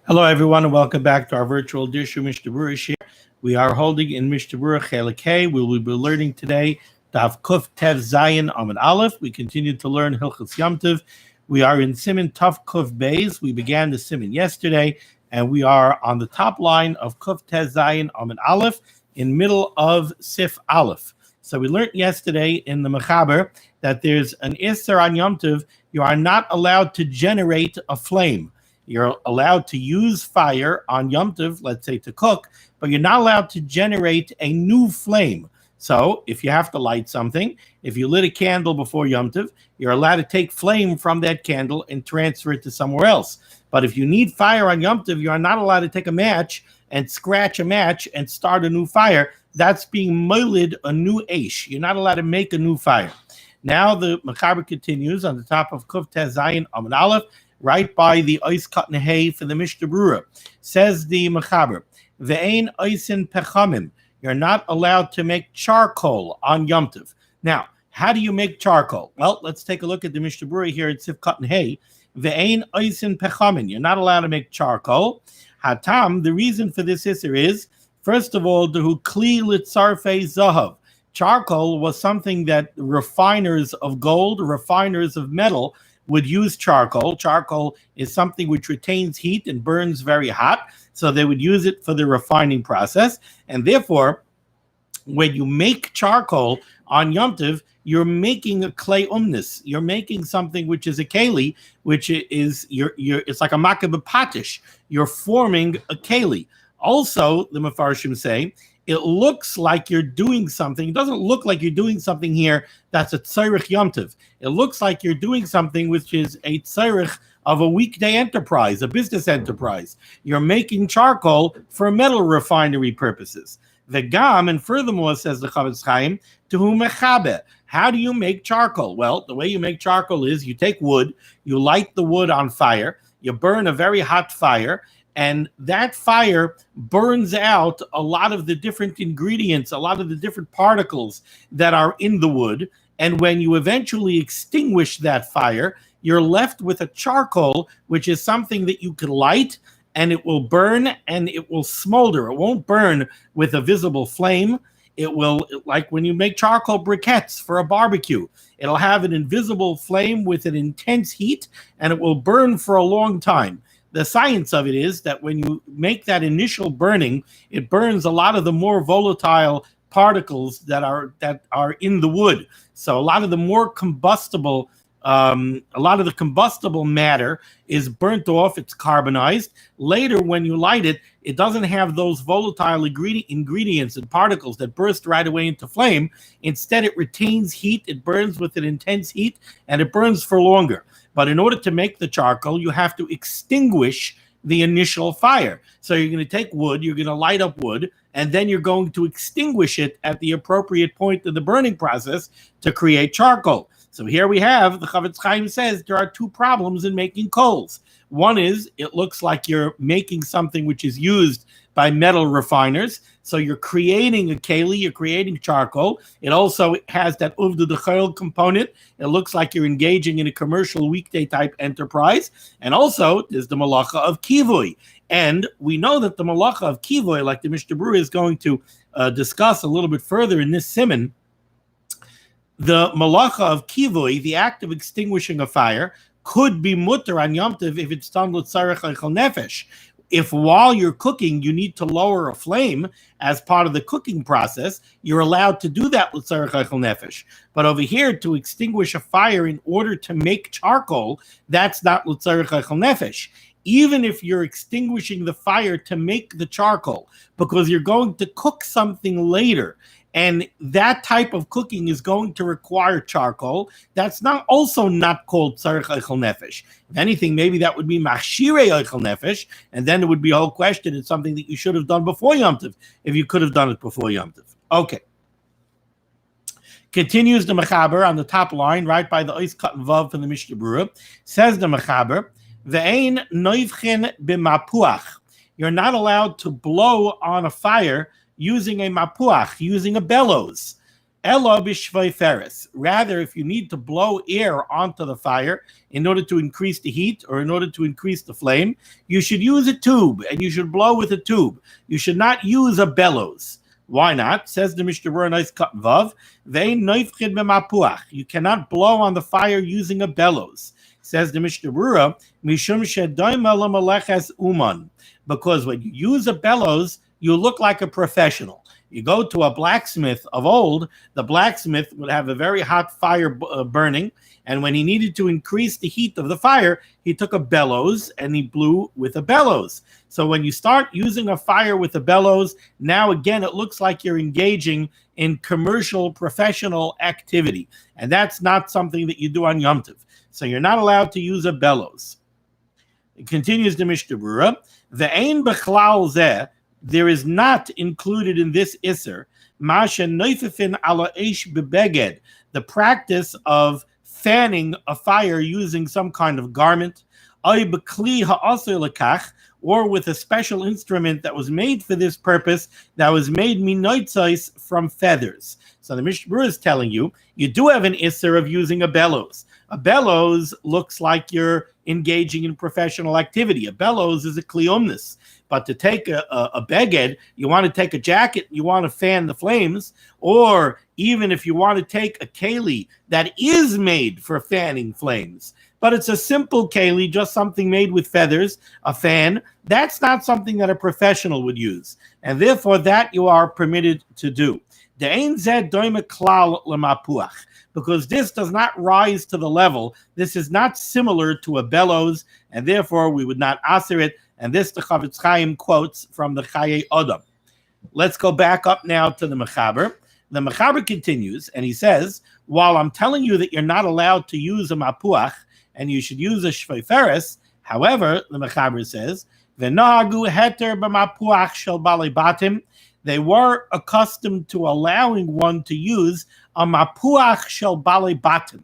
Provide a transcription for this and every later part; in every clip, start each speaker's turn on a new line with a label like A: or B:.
A: Hello, everyone, and welcome back to our virtual Dirshu Mishnah Berurah share. We are holding in Mishnah Berurah Chelik Hey. We will be learning today Daf Kuf Tev Zayin Amud Aleph. We continue to learn Hilchos Yom Tov. We are in Siman Tov Kuf Beis. We began the Siman yesterday, and we are on the top line of Kuf Tev Zayin Amud Aleph in middle of Sif Aleph. So we learned yesterday in the Mechaber that there's an Isser on Yom Tov. You are not allowed to generate a flame. You're allowed to use fire on Yom Tov, let's say to cook, but you're not allowed to generate a new flame. So if you have to light something, if you lit a candle before Yom Tov, you're allowed to take flame from that candle and transfer it to somewhere else. But if you need fire on Yom Tov, you are not allowed to take a match and scratch a match and start a new fire. That's being molid a new eish. You're not allowed to make a new fire. Now the Mechaber continues on the top of Kuf Tez Zayin Amud Aleph, right by the Ois Katan Hay for the Mishnah Berurah. Says the Mechaber, Ve'ein oisin pechamim. You're not allowed to make charcoal on Yom Tov. Now, how do you make charcoal? Well, let's take a look at the Mishnah Berurah here at Sif Katan Hay. Ve'ein oisin pechamim. You're not allowed to make charcoal. Hatam, the reason for this is, first of all, the kli litzarfei zahav. Charcoal was something that refiners of gold, refiners of metal, would use charcoal. Charcoal is something which retains heat and burns very hot, so they would use it for the refining process. And therefore, when you make charcoal on Yom Tov, you're making a clay umnis. You're making something which is a keli, which is it's like a makabah patish. You're forming a keli. Also, the Mefarshim say, it looks like you're doing something. It doesn't look like you're doing something here that's a tzarich Yom Tov. It looks like you're doing something which is a tzarich of a weekday enterprise, a business enterprise. You're making charcoal for metal refinery purposes. The gam, and furthermore, says the Chavetz Chaim, to whom mechabe. How do you make charcoal? Well, the way you make charcoal is you take wood, you light the wood on fire, you burn a very hot fire, and that fire burns out a lot of the different ingredients, a lot of the different particles that are in the wood. And when you eventually extinguish that fire, you're left with a charcoal, which is something that you can light, and it will burn and it will smolder. It won't burn with a visible flame. It will, like when you make charcoal briquettes for a barbecue, it'll have an invisible flame with an intense heat, and it will burn for a long time. The science of it is that when you make that initial burning, it burns a lot of the more volatile particles that are in the wood. So a lot of the more combustible, the combustible matter is burnt off. It's carbonized. Later, when you light it, it doesn't have those volatile ingredients and particles that burst right away into flame. Instead, it retains heat. It burns with an intense heat, and it burns for longer. But in order to make the charcoal, you have to extinguish the initial fire. So you're going to take wood, you're going to light up wood, and then you're going to extinguish it at the appropriate point in the burning process to create charcoal. So here we have, the Chavetz Chaim says, there are two problems in making coals. One is, it looks like you're making something which is used by metal refiners. So you're creating a keli, you're creating charcoal. It also has that uvda d'chayil component. It looks like you're engaging in a commercial weekday type enterprise. And also, there's the malacha of kivui. And we know that the malacha of kivui, like the Mishnah Berurah is going to discuss a little bit further in this siman, the malacha of kivui, the act of extinguishing a fire, could be mutter on Yom Tov if it's done l'tzarech eichel nefesh. If while you're cooking, you need to lower a flame as part of the cooking process, you're allowed to do that with l'tzarech eichel nefesh. But over here, to extinguish a fire in order to make charcoal, that's not l'tzarech eichel nefesh. Even if you're extinguishing the fire to make the charcoal, because you're going to cook something later, and that type of cooking is going to require charcoal, that's also not called tzarech eichel nefesh. If anything, maybe that would be machshirei eichel nefesh, and then it would be a whole question. It's something that you should have done before Yom Tov, if you could have done it before Yom Tov. Okay. Continues the Mechaber on the top line, right by the Ois Katan Vav from the Mishnah Berurah. Says the Mechaber, Ve'ein noivchen b'mapuach. You're not allowed to blow on a fire using a mapuach, using a bellows. Ella b'shvei Rather, if you need to blow air onto the fire in order to increase the heat or in order to increase the flame, you should use a tube, and you should blow with a tube. You should not use a bellows. Why not? Says the Mishnah Berurah, nice cut vav. Ve'ein noifchid b'mapuach. You cannot blow on the fire using a bellows. Says the Mishnah Berurah, mishum shedoima l'maleches uman. Because when you use a bellows, you look like a professional. You go to a blacksmith of old, the blacksmith would have a very hot fire burning, and when he needed to increase the heat of the fire, he took a bellows and he blew with a bellows. So when you start using a fire with a bellows, now again it looks like you're engaging in commercial, professional activity, and that's not something that you do on Yom Tov. So you're not allowed to use a bellows. It continues the Mishnah Berurah, ve'ein b'chlal zeh, there is not included in this Isser, Masha Neifefin ala Eish bebeged, the practice of fanning a fire using some kind of garment, Ay bekli ha'asir lekach, or with a special instrument that was made for this purpose, that was made minoitzais from feathers. So the Mishnah Berurah is telling you, you do have an Isser of using a bellows. A bellows looks like you're engaging in professional activity. A bellows is a kliomnis. But to take a beged, you want to take a jacket, you want to fan the flames, or even if you want to take a keli that is made for fanning flames, but it's a simple keli, just something made with feathers, a fan, that's not something that a professional would use. And therefore that you are permitted to do. Because this does not rise to the level, this is not similar to a bellows, and therefore we would not aser it. And this the Chavetz Chaim quotes from the Chaye Odom. Let's go back up now to the Mechaber. The Mechaber continues, and he says, while I'm telling you that you're not allowed to use a mapuach, and you should use a shveiferes, however, the Mechaber says, V'nahagu heter b'mapuach shel balei batim, they were accustomed to allowing one to use a mapuach shel balei batim.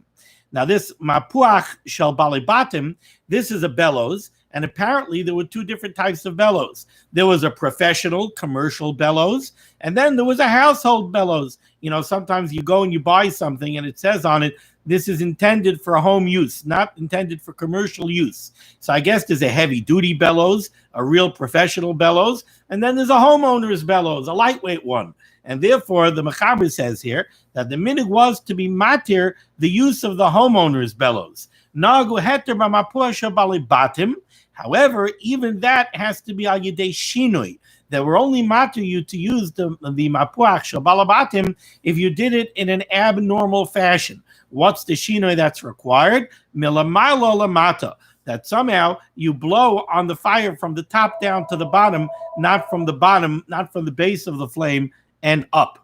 A: Now this mapuach shel balei batim, this is a bellows, and apparently there were two different types of bellows. There was a professional commercial bellows, and then there was a household bellows. You know, sometimes you go and you buy something and it says on it, this is intended for home use, not intended for commercial use. So I guess there's a heavy duty bellows, a real professional bellows, and then there's a homeowner's bellows, a lightweight one. And therefore the Mechaber says here that the minhag was to be matir the use of the homeowner's bellows. Nagu heter b'mapuach shel balei batim. However, even that has to be al yedei shinui. That we're only matter you to use the mapuach shel balei batim if you did it in an abnormal fashion. What's the shinui that's required? Milamaylo lamata. That somehow you blow on the fire from the top down to the bottom, not from the base of the flame and up.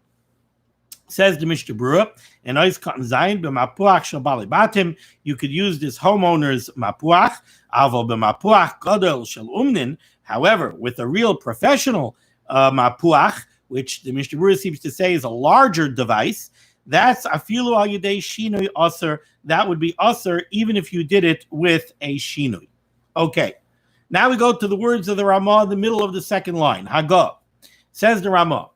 A: Says the Mishnah Berurah, and Ois Cotton Zayin b'mapuach shel balei batim, you could use this homeowner's mapuach, avo b'mapuach gadol shel umnin. However, with a real professional mapuach, which the Mishnah Berurah seems to say is a larger device, that's afilu al yedei shinui aser. That would be aser even if you did it with a shinui. Okay, now we go to the words of the Ramah in the middle of the second line. Hagah. Says the Ramah,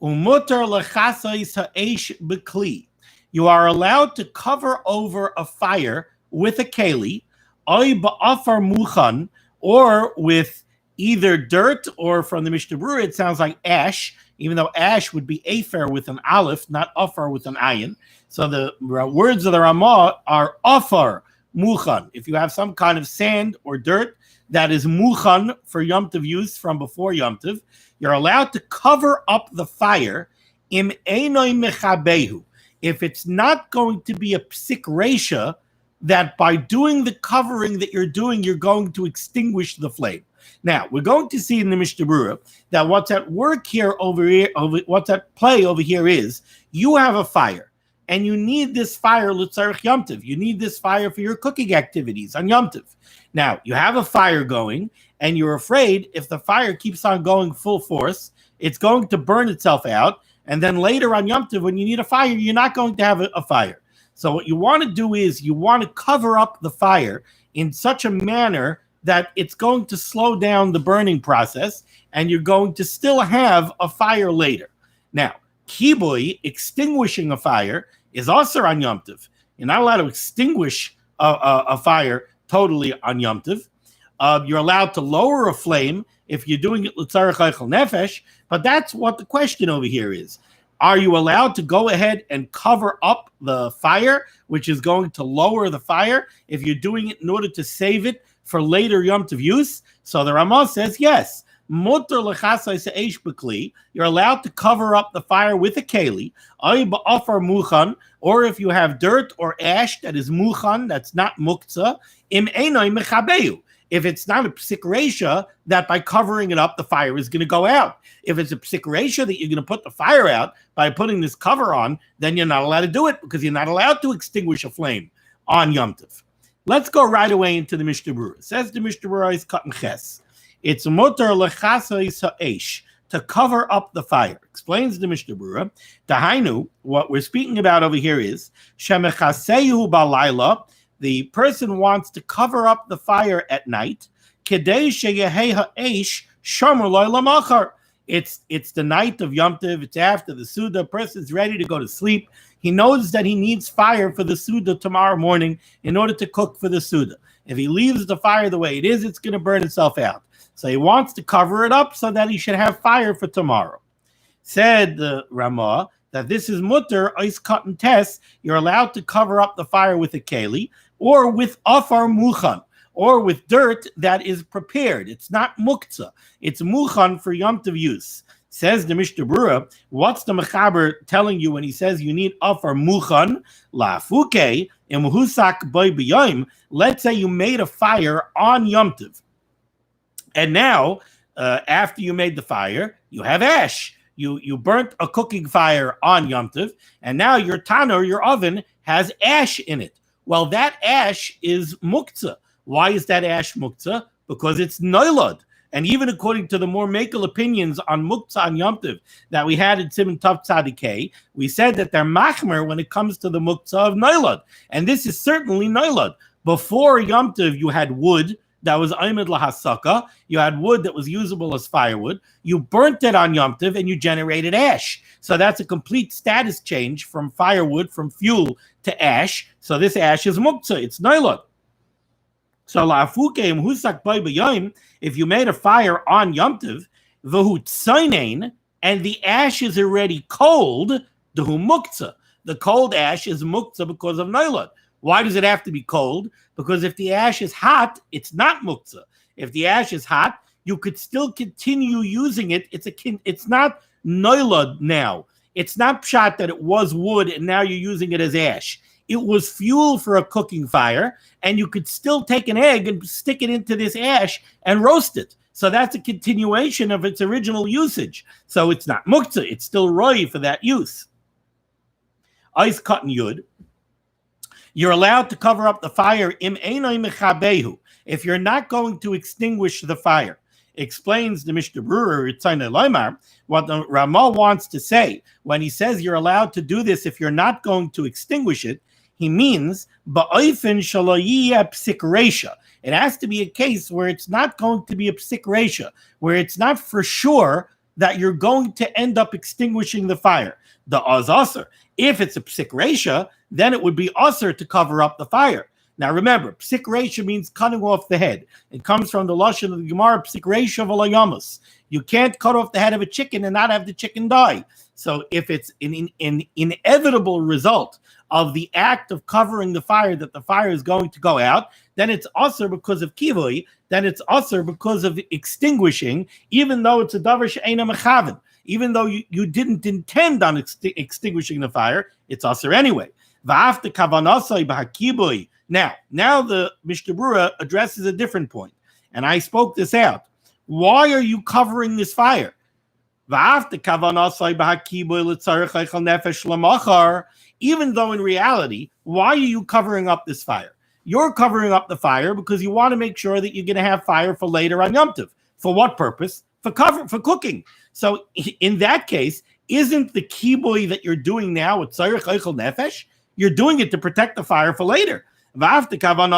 A: Umutar lechasais ha'esh b'kli. You are allowed to cover over a fire with a keli, oy ba'afar muchan, or with either dirt, or from the Mishnah Berurah it sounds like ash, even though ash would be afer with an aleph, not afar with an ayin. So the words of the Ramah are afar muchan. If you have some kind of sand or dirt that is muchan for Yom Tov use from before Yom Tov, you're allowed to cover up the fire im einoi mechabehu. If it's not going to be a psik resha, that by doing the covering that you're doing, you're going to extinguish the flame. Now, we're going to see in the Mishnah Berurah that what's at work here what's at play over here is you have a fire, and you need this fire l'tzarech Yom Tov. You need this fire for your cooking activities on Yom Tov. Now, you have a fire going, and you're afraid if the fire keeps on going full force, it's going to burn itself out, and then later on Yom Tov, when you need a fire, you're not going to have a fire. So what you want to do is you want to cover up the fire in such a manner that it's going to slow down the burning process, and you're going to still have a fire later. Now, Kibui, extinguishing a fire, is also on Yom Tov. You're not allowed to extinguish a fire totally on Yom Tov. You're allowed to lower a flame if you're doing it l'tzarech eichel nefesh, but that's what the question over here is. Are you allowed to go ahead and cover up the fire, which is going to lower the fire, if you're doing it in order to save it for later Yom Tov use? So the Ramah says yes. Mutter lechasais eish b'kli. You're allowed to cover up the fire with a keli, ay ba'afar muchan, or if you have dirt or ash that is muchan, that's not muktzah, im einay mechabeyu. If it's not a psik reisha, that by covering it up, the fire is going to go out. If it's a psik reisha that you're going to put the fire out by putting this cover on, then you're not allowed to do it because you're not allowed to extinguish a flame on Yom Tov. Let's go right away into the Mishnah Berurah. It says the Mishnah Berurah is cut in ches. It's mutter lechasais ha'esh, to cover up the fire. Explains the Mishnah Berurah. Tahainu, what we're speaking about over here is shemechaseyu balayla. The person wants to cover up the fire at night. Kedei sheyehei ha'esh shomer lo lamachar. It's the night of Yom Tov. It's after the Suda. Person's ready to go to sleep. He knows that he needs fire for the Suda tomorrow morning in order to cook for the Suda. If he leaves the fire the way it is, it's going to burn itself out. So he wants to cover it up so that he should have fire for tomorrow. Said the Ramah that this is mutter, ois cotton test. You're allowed to cover up the fire with a keli or with afar muchan, or with dirt that is prepared. It's not muktzah. It's muchan for Yom Tov use. Says the Mishnah Berurah, what's the Mechaber telling you when he says you need afar muchan? La'afuke imhusak boy b'yom. Let's say you made a fire on Yom Tov. And now, after you made the fire, you have ash. You burnt a cooking fire on Yom Tov, and now your tanur, your oven, has ash in it. Well, that ash is muktzah. Why is that ash muktzah? Because it's noilad. And even according to the more makel opinions on muktzah on Yom Tov that we had in Siman Tov Tzadikei, we said that they're machmer when it comes to the muktzah of noilad. And this is certainly noilad. Before Yom Tov, you had wood that was oimid lahasaka. You had wood that was usable as firewood. You burnt it on Yom Tov and you generated ash. So that's a complete status change from firewood, from fuel to ash. So this ash is muktzah. It's noilad. So la'afukeim husak bay b'yom, if you made a fire on Yom Tov, v'hu tzainain, and the ash is already cold, d'hu muktzah. The cold ash is muktzah because of noilad. Why does it have to be cold? Because if the ash is hot, it's not muktzah. If the ash is hot, you could still continue using it. It's not noilad now. It's not pshat that it was wood and now you're using it as ash. It was fuel for a cooking fire, and you could still take an egg and stick it into this ash and roast it. So that's a continuation of its original usage. So it's not muktzah. It's still roi for that use. Ice cotton yud. You're allowed to cover up the fire im einay mechabehu, if you're not going to extinguish the fire. Explains the Mishnah Berurah, what the Ramah wants to say when he says you're allowed to do this if you're not going to extinguish it. He means ba'ofen shelo yiyeh psik reisha. It has to be a case where it's not going to be a psik reisha, where it's not for sure that you're going to end up extinguishing the fire. The azaser. If it's a psik reisha, then it would be aser to cover up the fire. Now remember, psik reisha means cutting off the head. It comes from the lashon of the Gemara, psik reisha v'lo yamas. You can't cut off the head of a chicken and not have the chicken die. So if it's an inevitable result of the act of covering the fire, that the fire is going to go out, then it's aser because of kivui, then it's aser because of extinguishing, even though it's a davar she'eina mechaven. Even though you didn't intend on extinguishing the fire, it's aser anyway. V'afta kavanasai b'hakibui. Now the Mishnah Berurah addresses a different point, and I spoke this out. Why are you covering this fire? Even though in reality, why are you covering up this fire? You're covering up the fire because you want to make sure that you're going to have fire for later on Yom Tov. For what purpose? For cooking. So in that case, isn't the kibui that you're doing now with tzarech eichel nefesh? You're doing it to protect the fire for later. And when kibui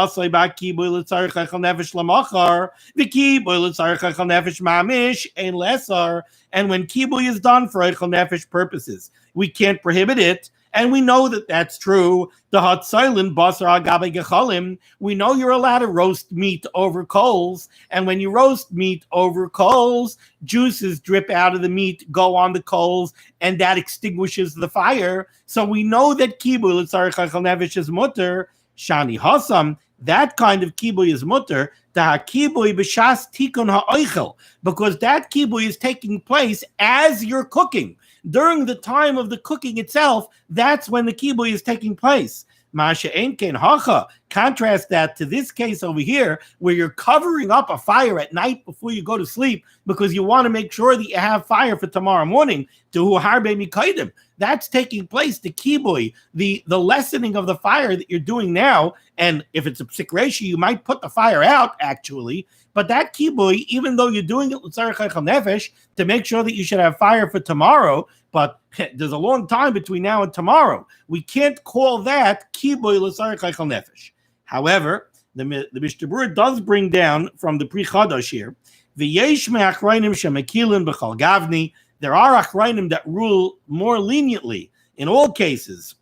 A: is done for eichel nefesh purposes, we can't prohibit it. And we know that that's true. The hot silent basar agabe gecholim. We know you're allowed to roast meat over coals. And when you roast meat over coals, juices drip out of the meat, go on the coals, and that extinguishes the fire. So we know that kibui l'tzarich hachal nefesh is mutter. Shani hasam, that kind of kibui is mutter. The kibui b'shas tikun ha'oichel, because that kibui is taking place as you're cooking. During the time of the cooking itself, that's when the kibui is taking place. Masha ein ken hacha. Contrast that to this case over here, where you're covering up a fire at night before you go to sleep because you want to make sure that you have fire for tomorrow morning. To harbe mikaidim. That's taking place. The kibui, the lessening of the fire that you're doing now. And if it's a psik ratio, you might put the fire out actually. But that kibui, even though you're doing it l'tzarich hachal nefesh to make sure that you should have fire for tomorrow, but there's a long time between now and tomorrow. We can't call that kibui l'tzarich hachal nefesh. However, the Mishnah Berurah does bring down from the Pri Chadash here, v'yesh me'achrayim shemekilin b'chal gavni. There are achrayim that rule more leniently in all cases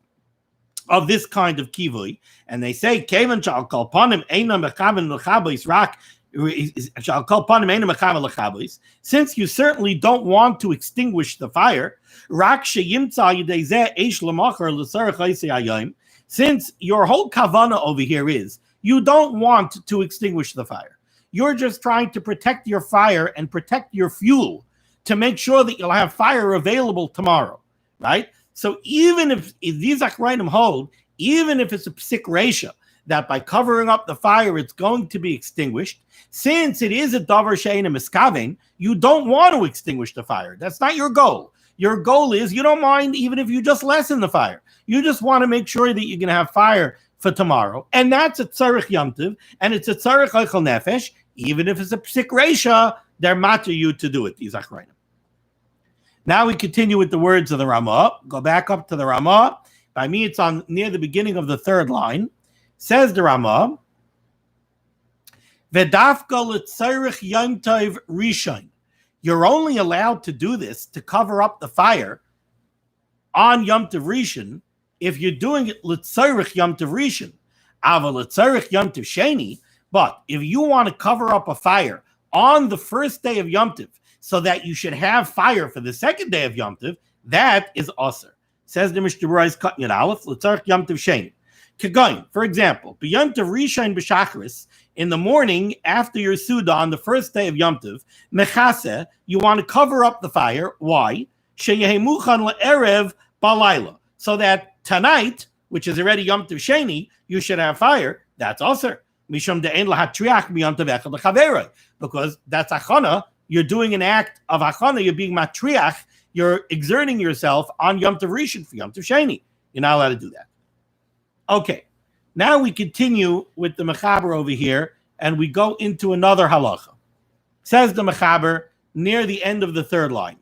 A: of this kind of kibui, and they say kevan shal kol panim einam mechaven l'chabos rak. Since you certainly don't want to extinguish the fire, since your whole kavana over here is you don't want to extinguish the fire, you're just trying to protect your fire and protect your fuel to make sure that you'll have fire available tomorrow, right? So even if these achrayim hold, even if it's a psik ratio, that by covering up the fire, it's going to be extinguished. Since it is a davar she'eina miskaven, you don't want to extinguish the fire. That's not your goal. Your goal is you don't mind even if you just lessen the fire. You just want to make sure that you're going to have fire for tomorrow. And that's a tzarich Yom Tov, and it's a tzarich hachal nefesh. Even if it's a psik resha, they're matter you to do it, these achrayim. Now we continue with the words of the Ramah. Go back up to the Ramah. By me, it's on near the beginning of the third line. Says the Ramah, V'dafka l'tzarich Yom Tov rishon. You're only allowed to do this to cover up the fire on Yom Tov rishon if you're doing it l'tzarich Yom Tov rishon. Ava l'tzarich Yom Tov sheni. But if you want to cover up a fire on the first day of Yom Tov so that you should have fire for the second day of Yom Tov, that is aser. Says the Mishnah Berurah Katan Yud Aleph l'tzarich Yom Tov sheni. Kegoin, for example, b'Yom Tov rishon b'shachris, in the morning after your Suda on the first day of Yom Tov, mechase, you want to cover up the fire. Why? Sheyehi muchan le'erev balayla, so that tonight, which is already Yom Tov sheni, you should have fire. That's aser. Mishum de'en lahatriach b'Yom Tov echad l'chaveroi, because that's achana. You're doing an act of achana. You're being matriach. You're exerting yourself on Yom Tov rishon for Yom Tov sheni. You're not allowed to do that. Okay, now we continue with the Mechaber over here, and we go into another halacha. Says the Mechaber near the end of the third line.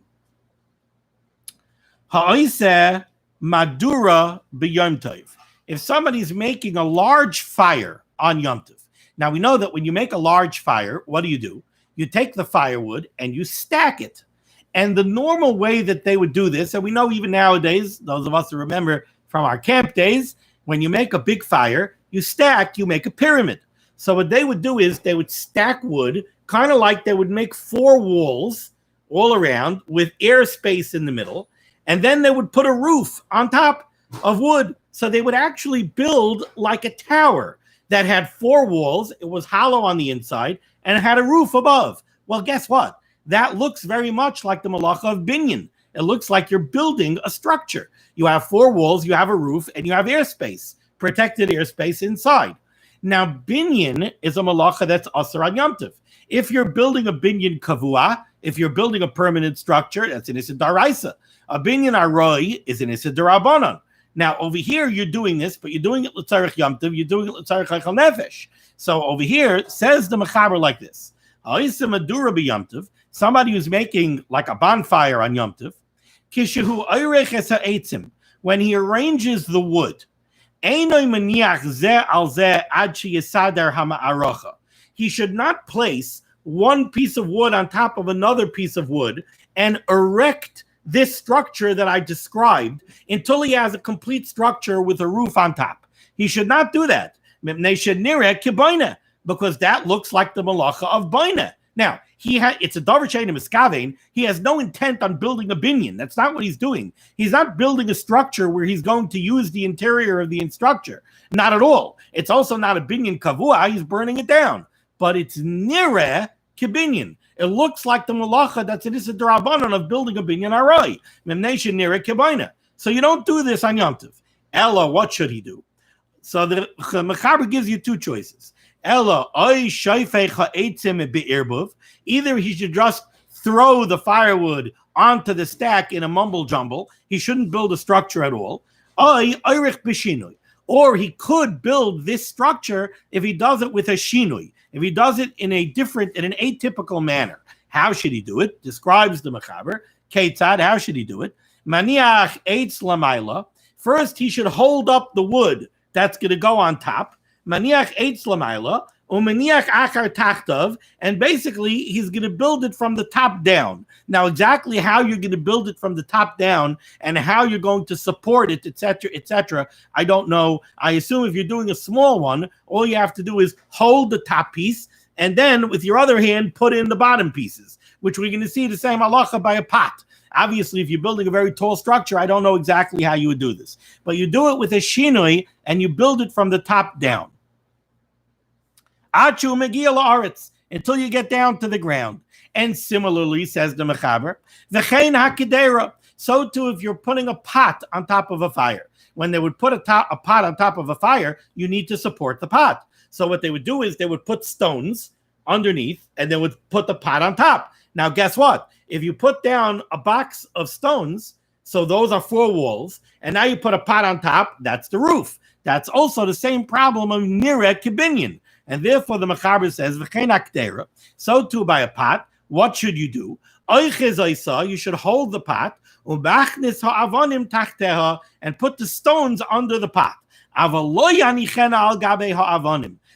A: Ha'iseh madura b'Yom Tov. If somebody's making a large fire on Yom Tov. Now we know that when you make a large fire, what do? You take the firewood and you stack it. And the normal way that they would do this, and we know even nowadays, those of us who remember from our camp days, when you make a big fire, you make a pyramid. So what they would do is they would stack wood, kind of like they would make 4 walls all around with air space in the middle, and then they would put a roof on top of wood. So they would actually build like a tower that had 4 walls. It was hollow on the inside, and it had a roof above. Well, guess what? That looks very much like the malacha of binyan. It looks like you're building a structure. You have 4 walls, you have a roof, and you have airspace, protected airspace inside. Now, binyan is a malacha that's asar on Yom Tov. If you're building a binyan kavua, if you're building a permanent structure, that's an issa daraisa. A binyan aroi is an issa darabanan. Now, over here, you're doing this, but you're doing it l'tzarich Yom Tov, you're doing it l'tzarich hachal nefesh. So over here, says the Mechaber like this. Ha'isa madura b'Yom Tov, somebody who's making like a bonfire on Yom Tov, kishehu oirech es ha'etzim, when he arranges the wood, einoi maniach zeh al zeh ad sheyesader hama'arocha. He should not place one piece of wood on top of another piece of wood and erect this structure that I described until he has a complete structure with a roof on top. He should not do that. Because that looks like the malacha of baina. Now, it's a davar she'eino miskaven. He has no intent on building a binyan. That's not what he's doing. He's not building a structure where he's going to use the interior of the structure. Not at all. It's also not a binyan kavua. He's burning it down. But it's nireh kibinyan. It looks like the malacha that's an issa d'rabbanan of building a binyan aray. Memnei nireh kibaina. So you don't do this on Yom Tov. Ella, what should he do? So the Mechaber gives you two choices. Ella, either he should just throw the firewood onto the stack in a mumble jumble. He shouldn't build a structure at all. Or he could build this structure if he does it with a shinui. If he does it in an atypical manner. How should he do it? Describes the Mechaber. Ketzad, how should he do it? Maniach eitz lamaila. First, he should hold up the wood that's going to go on top. Maniach eitz lamaila, umaniach achar tachtav, and basically he's going to build it from the top down. Now, exactly how you're going to build it from the top down and how you're going to support it, etc., I don't know. I assume if you're doing a small one, all you have to do is hold the top piece and then with your other hand put in the bottom pieces, which we're going to see the same halacha by a pot. Obviously, if you're building a very tall structure, I don't know exactly how you would do this, but you do it with a shinui and you build it from the top down. Until you get down to the ground. And similarly, says the Mechaber, so too if you're putting a pot on top of a fire. When they would put a pot on top of a fire, you need to support the pot. So what they would do is they would put stones underneath and they would put the pot on top. Now, guess what? If you put down a box of stones, so those are 4 walls, and now you put a pot on top, that's the roof. That's also the same problem of nireh kibinyan. And therefore, the Mechaber says, so too by a pot, what should you do? You should hold the pot, and put the stones under the pot.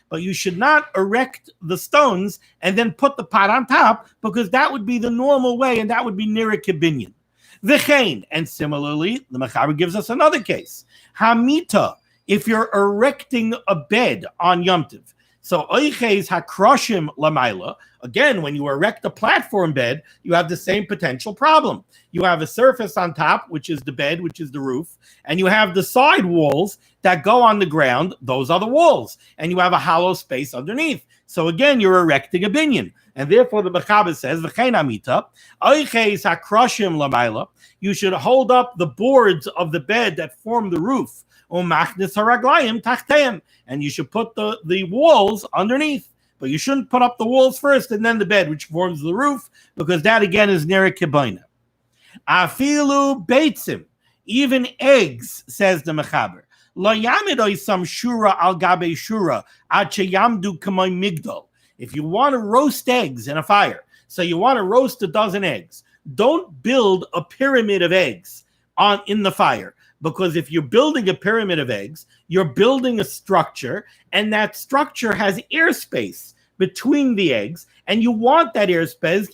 A: But you should not erect the stones and then put the pot on top, because that would be the normal way, and that would be nireh kibinyan. And similarly, the Mechaber gives us another case. Hamita, if you're erecting a bed on Yom Tov. So oiches hakroshim lamaila. Again, when you erect a platform bed, you have the same potential problem. You have a surface on top, which is the bed, which is the roof, and you have the side walls that go on the ground. Those are the walls, and you have a hollow space underneath. So again, you're erecting a binyan, and therefore the Mechaber says, "V'chein amita oiches hakroshim lamaila." You should hold up the boards of the bed that form the roof. And you should put the walls underneath, but you shouldn't put up the walls first and then the bed, which forms the roof, because that again is nireh kibaina. Afilu beitzim, even eggs, says the Mechaber. Lo yamidoi sam shura al gabe shura ad sheyamdu k'may migdal. If you want to roast eggs in a fire, so you want to roast a dozen eggs, don't build a pyramid of eggs in the fire. Because if you're building a pyramid of eggs, you're building a structure, and that structure has airspace between the eggs, and you want that airspace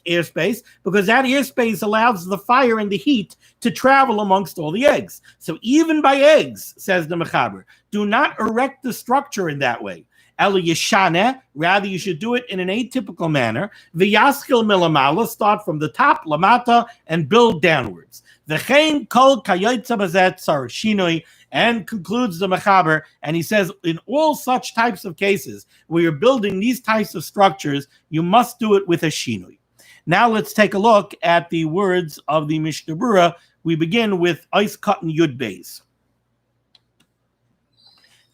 A: because that airspace allows the fire and the heat to travel amongst all the eggs. So even by eggs, says the Mechaber, do not erect the structure in that way. Ela yeshane, rather you should do it in an atypical manner. V'yaskil milamala, start from the top, lamata, and build downwards. V'chein kol kayotza bazet sar shinoi, and concludes the Mechaber, and he says, in all such types of cases where you're building these types of structures, you must do it with a shinoi. Now let's take a look at the words of the Mishnah Berurah. We begin with Eis Katan Yud Beis.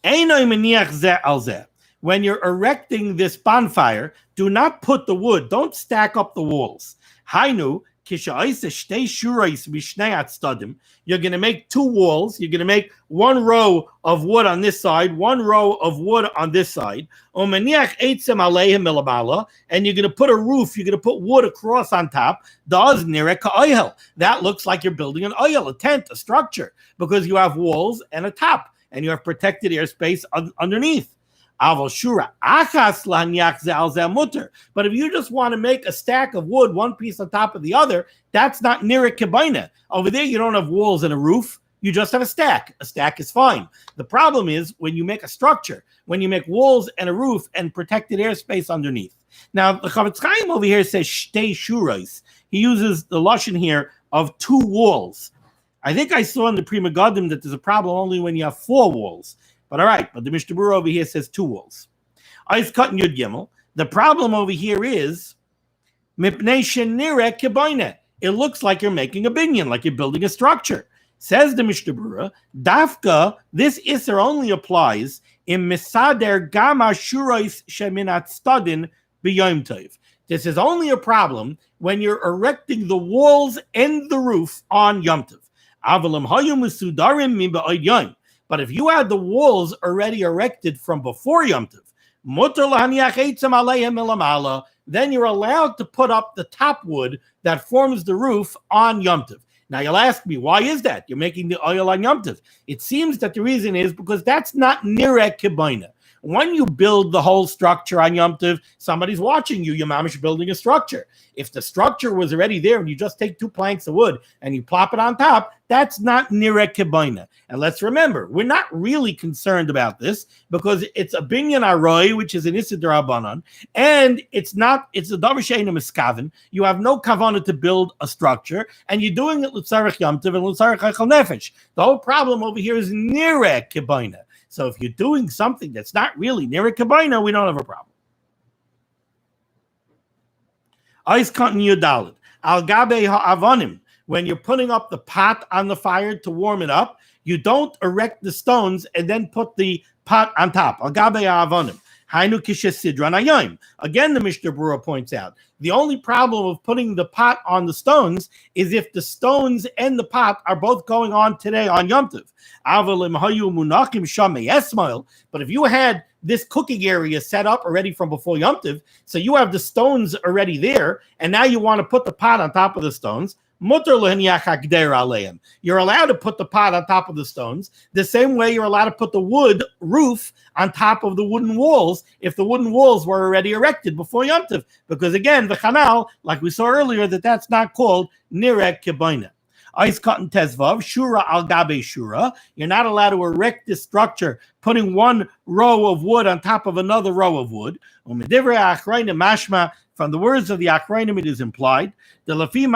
A: Einoi meniach zeh al zeh. When you're erecting this bonfire, do not put the wood, don't stack up the walls. Hainu, you're going to make 2 walls. You're going to make 1 row of wood on this side, 1 row of wood on this side. And you're going to put a roof. You're going to put wood across on top. That looks like you're building an oyel, a tent, a structure, because you have walls and a top, and you have protected airspace underneath. But if you just want to make a stack of wood, one piece on top of the other, that's not nirek kebaina. Over there, you don't have walls and a roof. You just have a stack. A stack is fine. The problem is when you make a structure, when you make walls and a roof and protected airspace underneath. Now, the Chavetz Chaim over here says shtei shuros. He uses the lashon here of 2 walls. I think I saw in the Pri Megadim that there's a problem only when you have 4 walls. But all right, but the Mishnah Berurah over here says 2 walls. Ice cut in Yud Gimel. The problem over here is mipnei shenireh kebaina. It looks like you're making a binyan, like you're building a structure. Says the Mishnah Berurah, Dafka, this Isser only applies in Misader Gama Shurais Sheminat Stadin B'Yom Tov. This is only a problem when you're erecting the walls and the roof on Yom Tov. Avalim Hayu Musudarim Min Ba'od Yom. But if you had the walls already erected from before Yom Tov, Mutar Lahaniach Eitzam Aleim Milamala, then you're allowed to put up the top wood that forms the roof on Yom Tov. Now you'll ask me, why is that? You're making the oil on Yom Tov. It seems that the reason is because that's not nirek kebaina. When you build the whole structure on Yom Tov, somebody's watching you. Your mamish building a structure. If the structure was already there and you just take 2 planks of wood and you plop it on top, that's not nirek kebaina. And let's remember, we're not really concerned about this because it's a binyan aroi, which is an issa d'Rabbanan, and it's a davar she'eino miskaven. You have no kavanah to build a structure, and you're doing it l'tzarech Yom Tov and l'tzarech hechal nefesh. The whole problem over here is nirek kebaina. So if you're doing something that's not really nirek kebaina, we don't have a problem. Ice continue dalid. Al gabe ha'avonim. When you're putting up the pot on the fire to warm it up, you don't erect the stones and then put the pot on top. Al gabe ha'avonim. Hainu kishesidran hayom. Again, the Mishnah Berurah points out, the only problem of putting the pot on the stones is if the stones and the pot are both going on today on Yom Tov. But if you had this cooking area set up already from before Yom Tov, so you have the stones already there, and now you want to put the pot on top of the stones, you're allowed to put the pot on top of the stones, the same way you're allowed to put the wood roof on top of the wooden walls if the wooden walls were already erected before Yom Tov. Because again, the chanal, like we saw earlier, that's not called nirek kebaina. Ice cotton tezvav, shura al gabe shura. You're not allowed to erect this structure, putting one row of wood on top of another row of wood. Mashma, from the words of the Achrayim, it is implied. According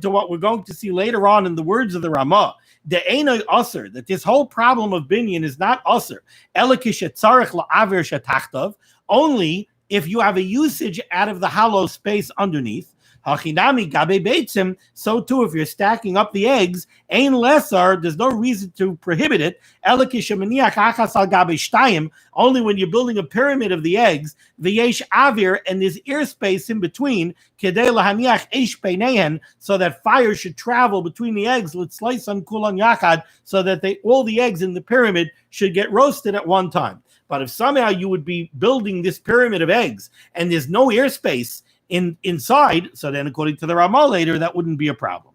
A: to what we're going to see later on in the words of the Ramah, the Einoi Osir, that this whole problem of binyan is not Osir. Only if you have a usage out of the hollow space underneath. Hachinami gabe beitzim. So too, if you're stacking up the eggs, ein lesar, there's no reason to prohibit it. Elikishamaniach achas al gabe shtayim. Only when you're building a pyramid of the eggs, v'yesh avir, and there's airspace in between, kedei lahaniach eish beinehen, so that fire should travel between the eggs. Let's slice on kulan yachad, so that all the eggs in the pyramid should get roasted at one time. But if somehow you would be building this pyramid of eggs and there's no airspace inside, so then according to the Ramah later, that wouldn't be a problem.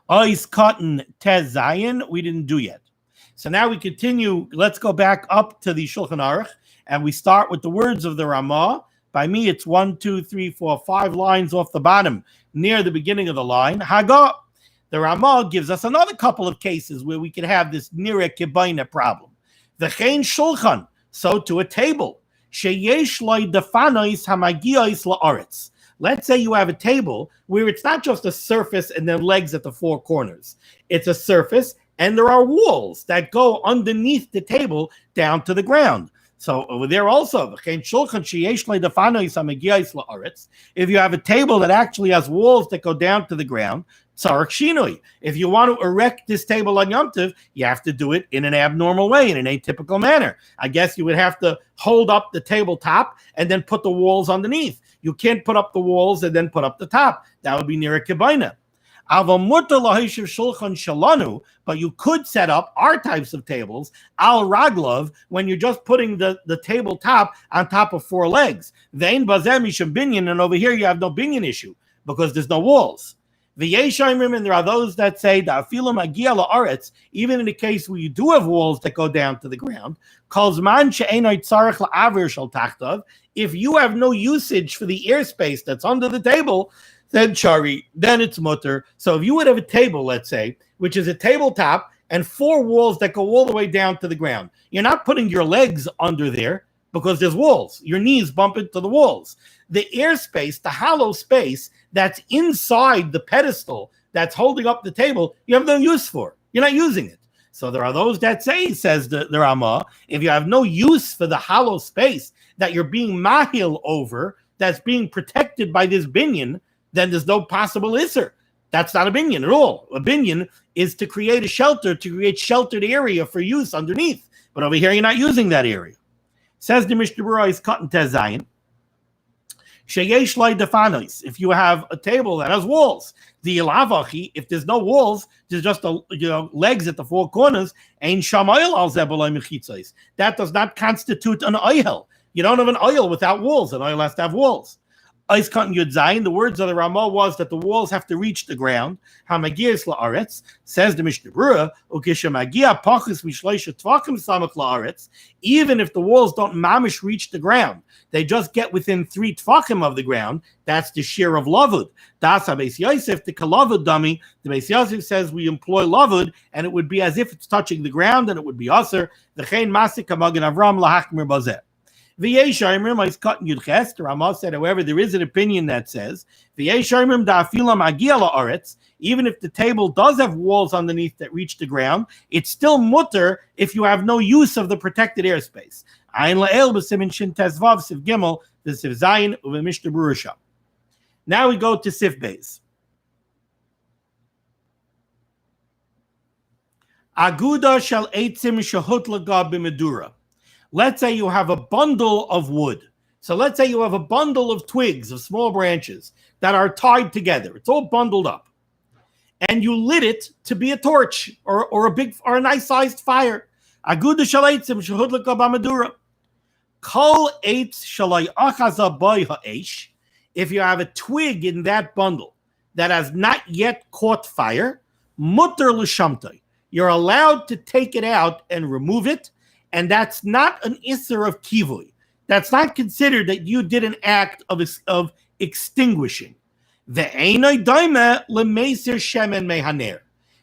A: Ois cotton tez zayin, we didn't do yet. So now we continue. Let's go back up to the Shulchan Aruch, and we start with the words of the Ramah. By me, it's 1, 2, 3, 4, 5 lines off the bottom, near the beginning of the line. Haga. The Ramah gives us another couple of cases where we could have this nirek kebaina problem. The chen shulchan, so to a table. Let's say you have a table where it's not just a surface and then legs at the 4 corners. It's a surface and there are walls that go underneath the table down to the ground. So over there also, if you have a table that actually has walls that go down to the ground, if you want to erect this table on Yom Tov, you have to do it in an abnormal way, in an atypical manner. I guess you would have to hold up the tabletop and then put the walls underneath. You can't put up the walls and then put up the top. That would be nirek kebaina. But you could set up our types of tables, al raglov, when you're just putting the tabletop on top of 4 legs. And over here you have no binyan issue because there's no walls. V'yeshayimrim, and there are those that say that afilu magia la'aretz, even in the case where you do have walls that go down to the ground, calls man she'enoi tzarich la'avir shel tachtav. If you have no usage for the airspace that's under the table, then chari, then it's mutter. So if you would have a table, let's say, which is a tabletop and 4 walls that go all the way down to the ground, you're not putting your legs under there because there's walls. Your knees bump into the walls. The airspace, the hollow space that's inside the pedestal that's holding up the table, you have no use for. You're not using it. So there are those that say, says the Ramah, if you have no use for the hollow space that you're being mahil over, that's being protected by this binyan, then there's no possible isser. That's not a binyan at all. A binyan is to create a shelter, to create sheltered area for use underneath. But over here, you're not using that area. Says the Mishnah Berurah is cut in Tezayin. Sheyesh loy defanos. If you have a table that has walls, the ilavachi, if there's no walls, there's just legs at the 4 corners. Ein shamayel al zebulay mechitzos. That does not constitute an oil. You don't have an oil without walls. An oil has to have walls. Ice cotton yud zayin. The words of the Ramah was that the walls have to reach the ground. Hamagias la'aretz, says the Mishnah Berurah. Ukishamagia pachis mishleisha tvakim samach la'aretz. Even if the walls don't mamish reach the ground, they just get within 3 tvakim of the ground. That's the shear of lavud. Das haBeis Yosef, the kalavud dummy. The Beis Yosef says we employ lavud, and it would be as if it's touching the ground, and it would be aser. V'chein masik hamagen Avram lahachmir bazeh. V'yeshayimrim is cut in Yudches. The Ramah said, however, there is an opinion that says, V'yeshayimrim da'afila magia la'aretz, even if the table does have walls underneath that reach the ground, it's still mutter if you have no use of the protected airspace. Ayin la'el b'simin shin tezvav siv gimel v'siv zayin u'v'mishnah Berurah. Now we go to Sif Beis. Aguda shel eitzim shehut laga b'medura. Let's say you have a bundle of wood. So let's say you have a bundle of twigs, of small branches that are tied together. It's all bundled up. And you lit it to be a torch or a nice-sized fire. Aguda shel eitzim shehut laga b'medura. Kol eitz shalai achaza boy ha'esh. If you have a twig in that bundle that has not yet caught fire, mutter l'shamtai. You're allowed to take it out and remove it, and that's not an isser of kivui. That's not considered that you did an act of extinguishing. Ve'enoi doime lemeser shemen mehaner.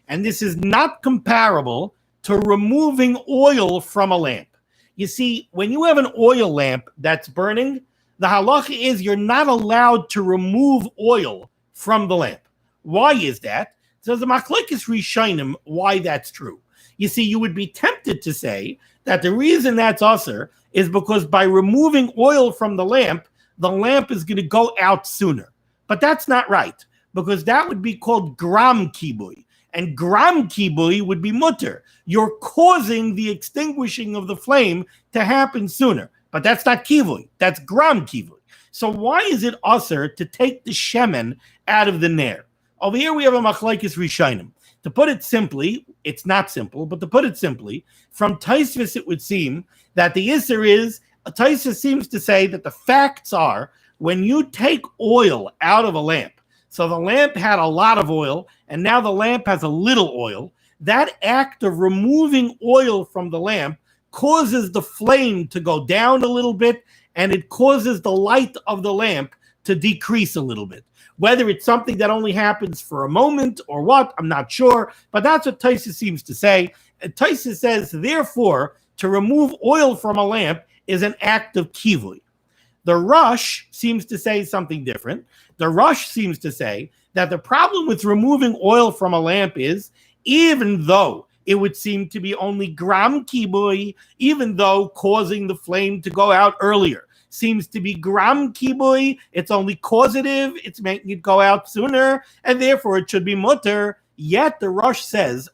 A: And this is not comparable to removing oil from a lamp. You see, when you have an oil lamp that's burning, the halacha is you're not allowed to remove oil from the lamp. Why is that? So the machlokes rishonim why that's true. You see, you would be tempted to say that the reason that's usher is because by removing oil from the lamp is going to go out sooner. But that's not right, because that would be called gram kibui. And gram kibui would be mutter. You're causing the extinguishing of the flame to happen sooner. But that's not kivui. That's gram kivui. So why is it usher to take the shemen out of the ner? Over here we have a machlokes rishonim. To put it simply, it's not simple, but to put it simply, from Tosfos it would seem that the isser is, Tosfos seems to say that the facts are, when you take oil out of a lamp, so the lamp had a lot of oil, and now the lamp has a little oil, that act of removing oil from the lamp causes the flame to go down a little bit, and it causes the light of the lamp to decrease a little bit. Whether it's something that only happens for a moment or what, I'm not sure, but that's what Tosfos seems to say. And Tosfos says, therefore, to remove oil from a lamp is an act of kivui. The Rush seems to say something different. The Rush seems to say that the problem with removing oil from a lamp is, even though it would seem to be only gram kibui, even though causing the flame to go out earlier seems to be gram kibui, it's only causative, it's making it go out sooner, and therefore it should be mutter. Yet the Rush says,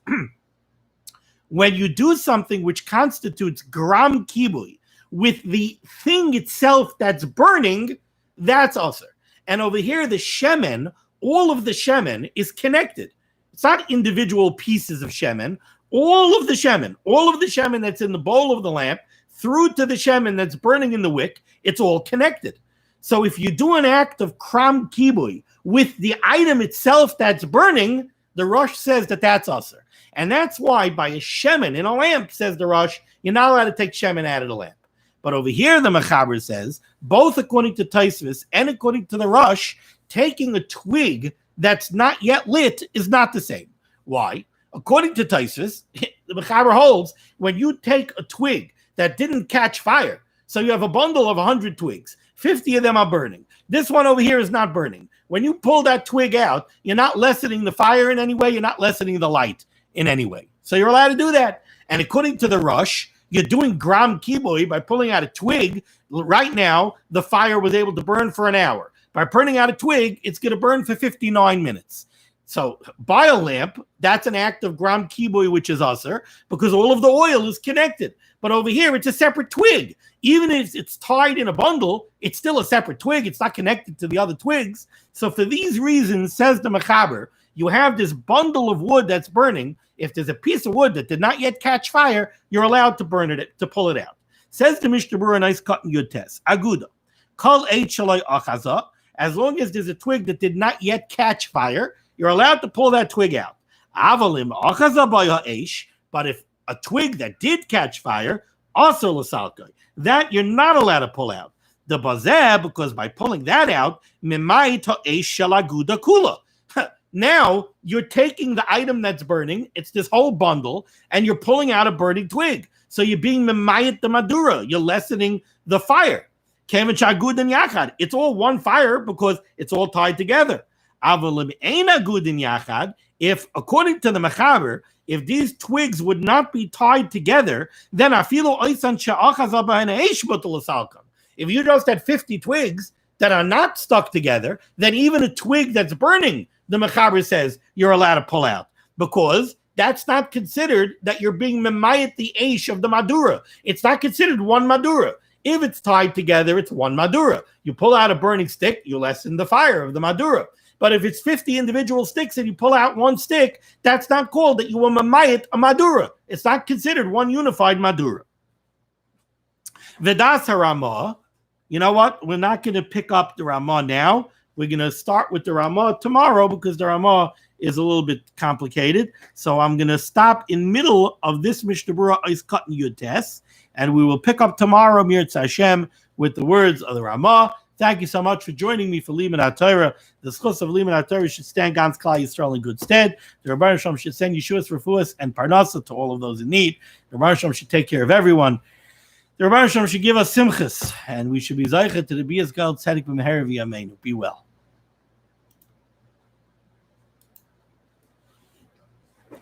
A: when you do something which constitutes gram kibui with the thing itself that's burning, that's usher. And over here, the shemen, all of the shemen is connected. It's not individual pieces of shemen. All of the shemen that's in the bowl of the lamp, through to the shemen that's burning in the wick, it's all connected. So if you do an act of kram kibui with the item itself that's burning, the Rosh says that that's usher. And that's why by a shemen in a lamp, says the Rosh, you're not allowed to take shemen out of the lamp. But over here, the Mechaber says, both according to Tosfos and according to the Rosh, taking a twig that's not yet lit is not the same. Why? According to Tosfos, the Mechaber holds, when you take a twig that didn't catch fire, so you have a bundle of 100 twigs, 50 of them are burning. This one over here is not burning. When you pull that twig out, you're not lessening the fire in any way, you're not lessening the light in any way. So you're allowed to do that. And according to the Rosh, you're doing gram kibui by pulling out a twig. Right now, the fire was able to burn for an hour. By burning out a twig, it's going to burn for 59 minutes. So by a lamp, that's an act of gram kibui, which is usher, because all of the oil is connected. But over here, it's a separate twig. Even if it's tied in a bundle, it's still a separate twig. It's not connected to the other twigs. So for these reasons, says the Mechaber, you have this bundle of wood that's burning. If there's a piece of wood that did not yet catch fire, you're allowed to burn it, to pull it out. Says the Mishnah Berurah, nice cut and good test. Aguda. Kol eit shaloi achaza. As long as there's a twig that did not yet catch fire, you're allowed to pull that twig out. Avalim achaza b'ya eish. But if a twig that did catch fire, also l'salkai, that you're not allowed to pull out. The bazeh, because by pulling that out, mimai ta'eish shalaguda kula. Now you're taking the item that's burning, it's this whole bundle, and you're pulling out a burning twig. So you're being mimayit the madura. You're lessening the fire. Kevin shagud and yachad. It's all one fire because it's all tied together. Avalim eina gud and yachad. If, according to the Mechaber, if these twigs would not be tied together, then afilu oisan she'achazah b'hena eish b'tul l'salkam. If you just had 50 twigs that are not stuck together, then even a twig that's burning, the Mechaber says you're allowed to pull out, because that's not considered that you're being memayit the eish of the madura. It's not considered one madura. If it's tied together, it's one madura. You pull out a burning stick, you lessen the fire of the madura. But if it's 50 individual sticks and you pull out one stick, that's not called that you were memayit a madura. It's not considered one unified madura. Vedas haRamah. You know what? We're not going to pick up the Ramah now. We're going to start with the Ramah tomorrow because the Ramah is a little bit complicated. So I'm going to stop in middle of this Mishnah Berurah is cutting Yud Tes, and we will pick up tomorrow Mirtz Hashem with the words of the Ramah. Thank you so much for joining me for limud HaTorah. The schus of limud HaTorah should stand Gans Klal Yisrael in good stead. The Rebbeinu Shalom should send Yeshuas Refuas and Parnasa to all of those in need. The Rebbeinu Shalom should take care of everyone. The Rebbeinu Shalom should give us simchas, and we should be zeicha to the Bias Gal Tzedek B'Meher V'Yameinu. Be well.